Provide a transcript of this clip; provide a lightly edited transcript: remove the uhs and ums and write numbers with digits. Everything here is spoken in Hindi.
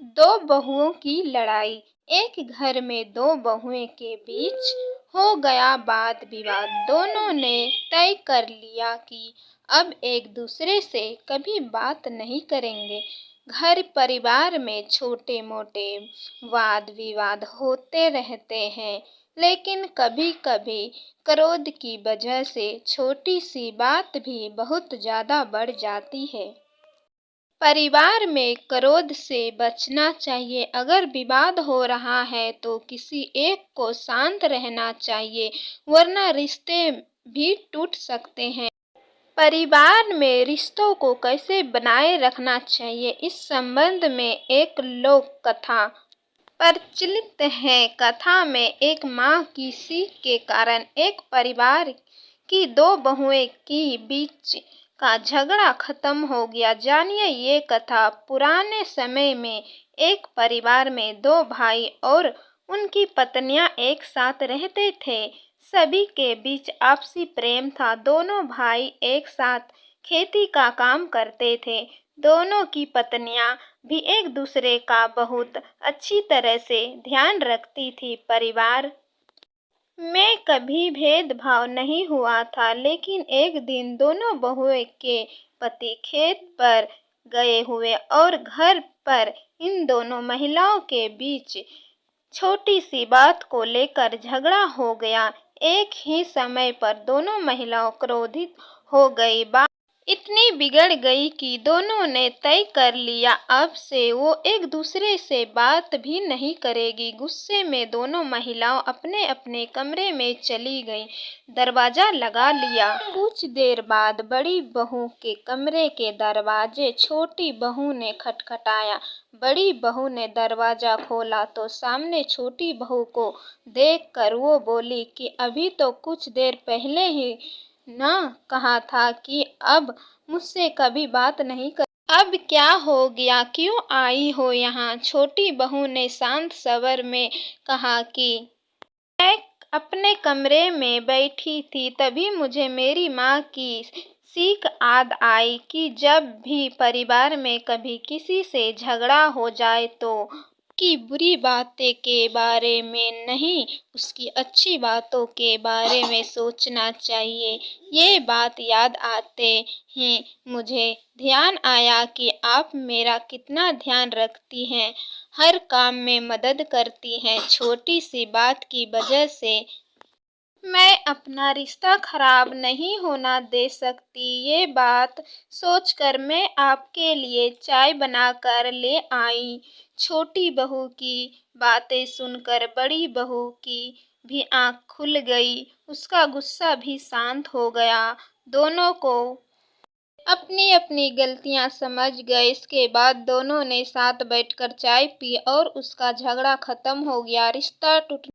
दो बहुओं की लड़ाई। एक घर में दो बहुओं के बीच हो गया वाद विवाद। दोनों ने तय कर लिया कि अब एक दूसरे से कभी बात नहीं करेंगे। घर परिवार में छोटे मोटे वाद विवाद होते रहते हैं, लेकिन कभी कभी क्रोध की वजह से छोटी सी बात भी बहुत ज्यादा बढ़ जाती है। परिवार में क्रोध से बचना चाहिए। अगर विवाद हो रहा है तो किसी एक को शांत रहना चाहिए, वरना रिश्ते भी टूट सकते हैं। परिवार में रिश्तों को कैसे बनाए रखना चाहिए, इस संबंध में एक लोक कथा प्रचलित है। कथा में एक माँ की सीख के कारण एक परिवार की दो बहुओं के बीच का झगड़ा खत्म हो गया। जानिए ये कथा। पुराने समय में एक परिवार में दो भाई और उनकी पत्नियां एक साथ रहते थे। सभी के बीच आपसी प्रेम था। दोनों भाई एक साथ खेती का काम करते थे। दोनों की पत्नियां भी एक दूसरे का बहुत अच्छी तरह से ध्यान रखती थी। परिवार में कभी भेदभाव नहीं हुआ था, लेकिन एक दिन दोनों बहुओं के पति खेत पर गए हुए और घर पर इन दोनों महिलाओं के बीच छोटी सी बात को लेकर झगड़ा हो गया। एक ही समय पर दोनों महिलाओं क्रोधित हो गई। बात इतनी बिगड़ गई कि दोनों ने तय कर लिया अब से वो एक दूसरे से बात भी नहीं करेगी। गुस्से में दोनों महिलाओं अपने अपने कमरे में चली गईं, दरवाजा लगा लिया। कुछ देर बाद बड़ी बहू के कमरे के दरवाजे छोटी बहू ने खटखटाया। बड़ी बहू ने दरवाजा खोला तो सामने छोटी बहू को देखकर वो बोली कि अभी तो कुछ देर पहले ही ना कहा था कि अब मुझसे कभी बात नहीं कर। अब क्या हो गया, क्यों आई हो यहाँ? छोटी बहू ने शांत स्वर में कहा कि मैं अपने कमरे में बैठी थी, तभी मुझे मेरी माँ की सीख याद आई कि जब भी परिवार में कभी किसी से झगड़ा हो जाए तो उसकी बुरी बातें के बारे में नहीं, उसकी अच्छी बातों के बारे में सोचना चाहिए। ये बात याद आते ही मुझे ध्यान आया कि आप मेरा कितना ध्यान रखती हैं, हर काम में मदद करती हैं। छोटी सी बात की वजह से मैं अपना रिश्ता खराब नहीं होना दे सकती। ये बात सोचकर मैं आपके लिए चाय बनाकर ले आई। छोटी बहू की बातें सुनकर बड़ी बहू की भी आंख खुल गई, उसका गुस्सा भी शांत हो गया। दोनों को अपनी अपनी गलतियां समझ गए। इसके बाद दोनों ने साथ बैठकर चाय पी और उसका झगड़ा खत्म हो गया। रिश्ता टूट